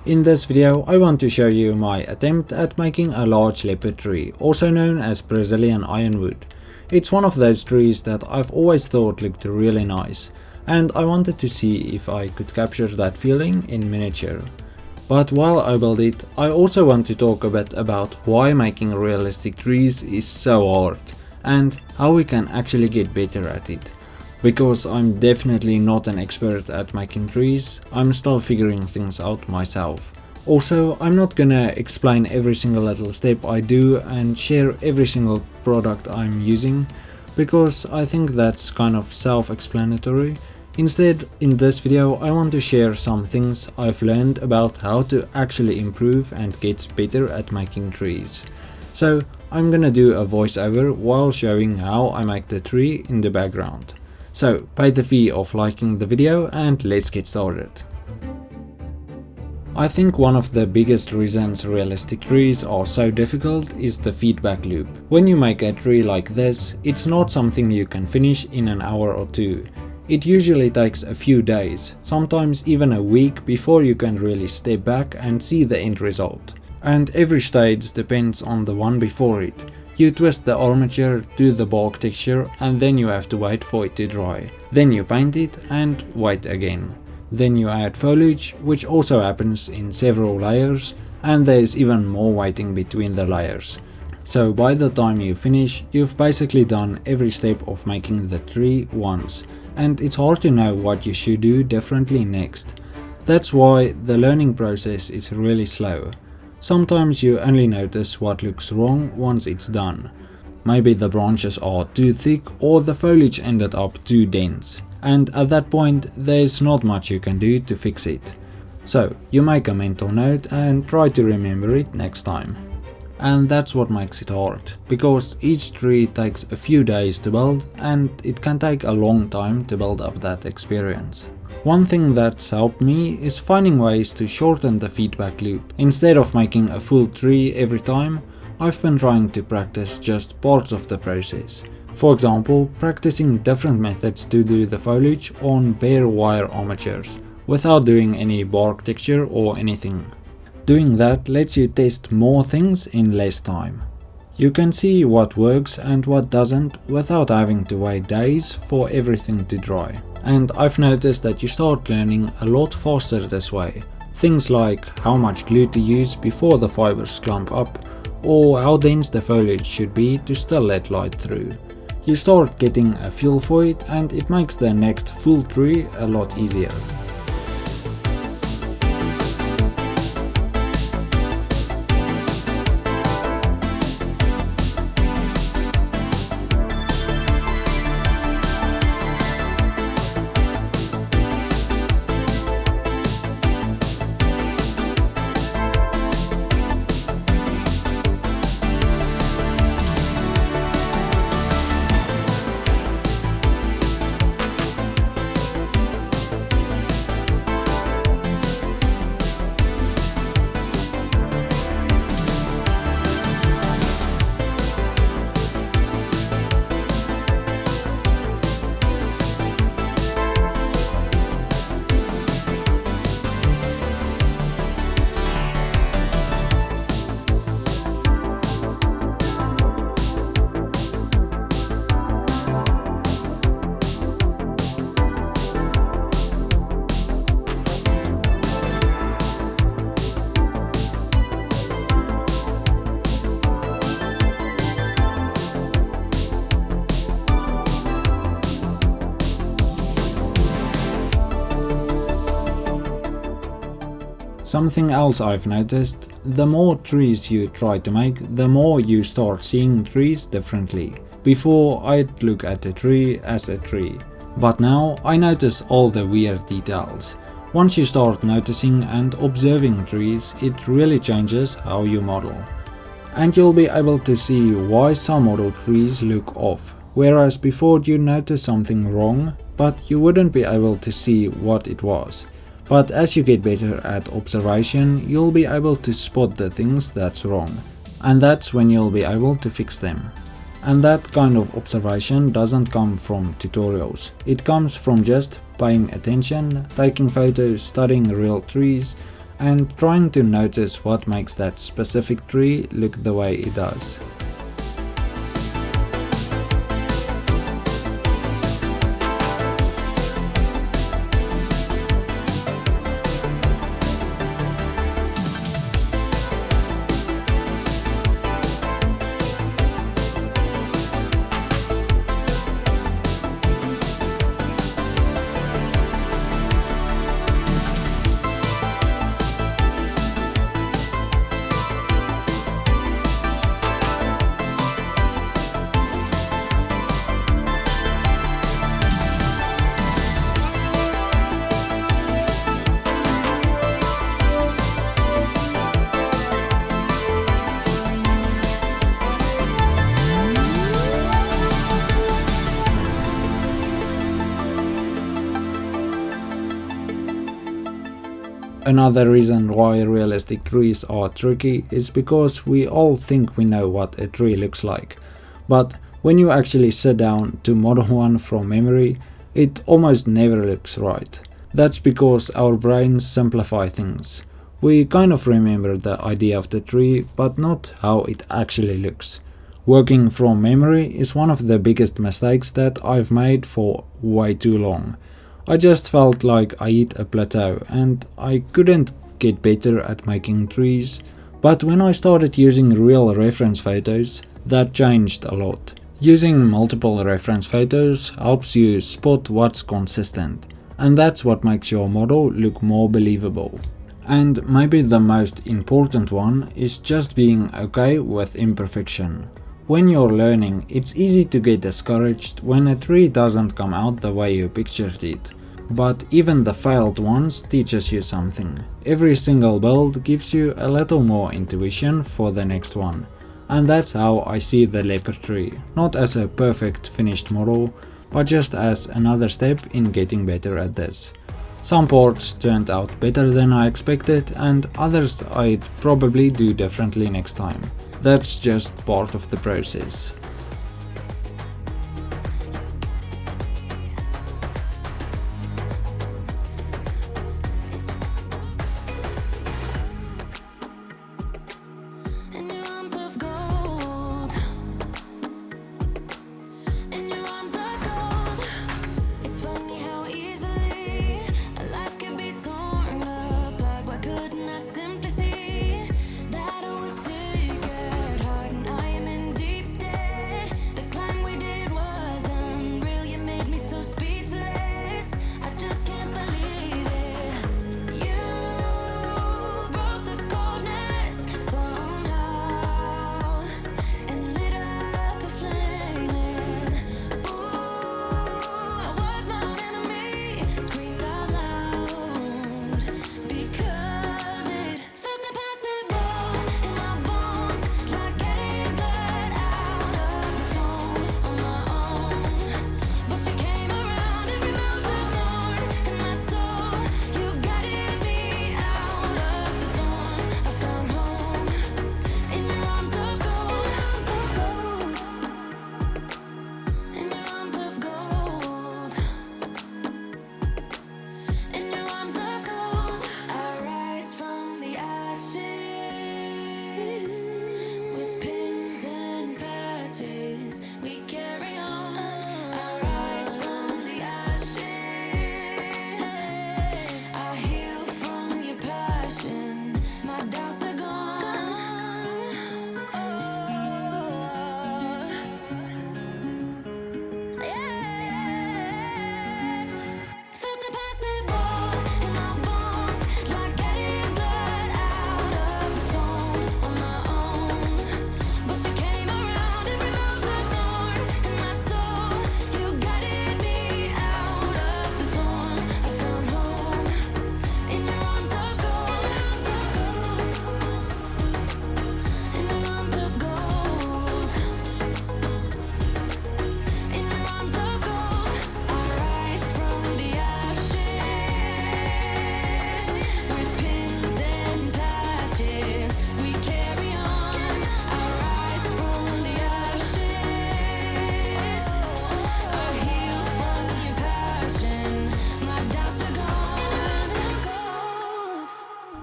In this video I want to show you my attempt at making a large leopard tree, also known as Brazilian ironwood. It's one of those trees that I've always thought looked really nice, and I wanted to see if I could capture that feeling in miniature. But while I build it, I also want to talk a bit about why making realistic trees is so hard, and how we can actually get better at it. Because I'm definitely not an expert at making trees, I'm still figuring things out myself. Also, I'm not gonna explain every single little step I do and share every single product I'm using, because I think that's kind of self-explanatory. Instead, in this video I want to share some things I've learned about how to actually improve and get better at making trees. So I'm gonna do a voiceover while showing how I make the tree in the background. So pay the fee of liking the video and let's get started. I think one of the biggest reasons realistic trees are so difficult is the feedback loop. When you make a tree like this, it's not something you can finish in an hour or two. It usually takes a few days, sometimes even a week before you can really step back and see the end result. And every stage depends on the one before it. You twist the armature, do the bark texture, and then you have to wait for it to dry. Then you paint it and wait again. Then you add foliage, which also happens in several layers, and there's even more waiting between the layers. So by the time you finish, you've basically done every step of making the tree once, and it's hard to know what you should do differently next. That's why the learning process is really slow. Sometimes you only notice what looks wrong once it's done. Maybe the branches are too thick or the foliage ended up too dense, and at that point there's not much you can do to fix it. So you make a mental note and try to remember it next time. And that's what makes it hard, because each tree takes a few days to build and it can take a long time to build up that experience. One thing that's helped me is finding ways to shorten the feedback loop. Instead of making a full tree every time, I've been trying to practice just parts of the process. For example, practicing different methods to do the foliage on bare wire armatures, without doing any bark texture or anything. Doing that lets you test more things in less time. You can see what works and what doesn't without having to wait days for everything to dry. And I've noticed that you start learning a lot faster this way. Things like how much glue to use before the fibers clump up, or how dense the foliage should be to still let light through. You start getting a feel for it, and it makes the next full tree a lot easier. Something else I've noticed, the more trees you try to make, the more you start seeing trees differently. Before I'd look at a tree as a tree, but now I notice all the weird details. Once you start noticing and observing trees, it really changes how you model. And you'll be able to see why some model trees look off, whereas before you notice something wrong, but you wouldn't be able to see what it was. But as you get better at observation, you'll be able to spot the things that's wrong, and that's when you'll be able to fix them. And that kind of observation doesn't come from tutorials. It comes from just paying attention, taking photos, studying real trees, and trying to notice what makes that specific tree look the way it does. Another reason why realistic trees are tricky is because we all think we know what a tree looks like, but when you actually sit down to model one from memory, it almost never looks right. That's because our brains simplify things. We kind of remember the idea of the tree, but not how it actually looks. Working from memory is one of the biggest mistakes that I've made for way too long. I just felt like I hit a plateau and I couldn't get better at making trees, but when I started using real reference photos, that changed a lot. Using multiple reference photos helps you spot what's consistent, and that's what makes your model look more believable. And maybe the most important one is just being okay with imperfection. When you're learning, it's easy to get discouraged when a tree doesn't come out the way you pictured it. But even the failed ones teaches you something. Every single build gives you a little more intuition for the next one. And that's how I see the Leopard Tree, not as a perfect finished model, but just as another step in getting better at this. Some parts turned out better than I expected, and others I'd probably do differently next time. That's just part of the process.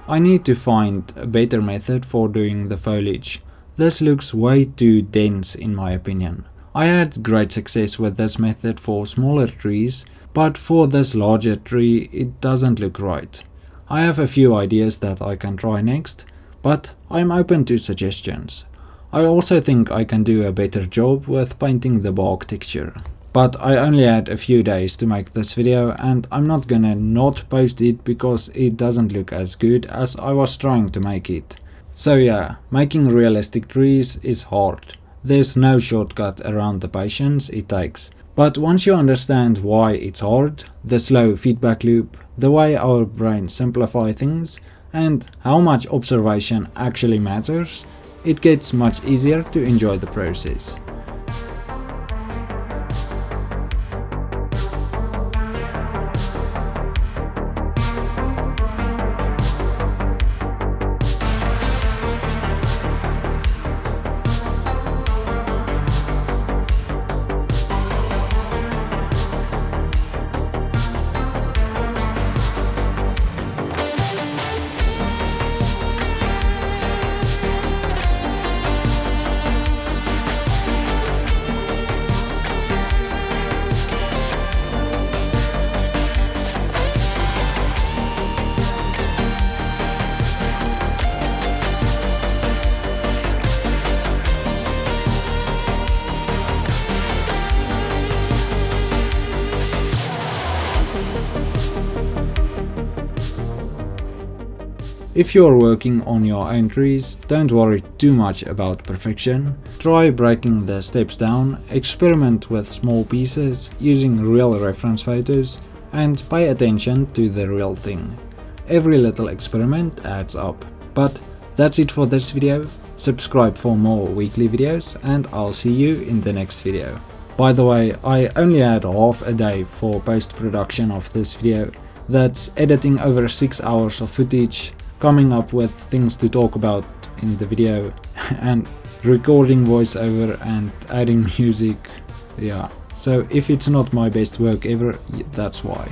I need to find a better method for doing the foliage. This looks way too dense in my opinion. I had great success with this method for smaller trees, but for this larger tree it doesn't look right. I have a few ideas that I can try next, but I'm open to suggestions. I also think I can do a better job with painting the bark texture. But I only had a few days to make this video and I'm not gonna not post it because it doesn't look as good as I was trying to make it. So yeah, making realistic trees is hard. There's no shortcut around the patience it takes. But once you understand why it's hard, the slow feedback loop, the way our brains simplify things, and how much observation actually matters, it gets much easier to enjoy the process. If you're working on your own trees, don't worry too much about perfection. Try breaking the steps down, experiment with small pieces using real reference photos, and pay attention to the real thing. Every little experiment adds up. But that's it for this video. Subscribe for more weekly videos and I'll see you in the next video. By the way, I only had half a day for post-production of this video. That's editing over 6 hours of footage, coming up with things to talk about in the video, and recording voiceover and adding music. Yeah, so if it's not my best work ever, that's why.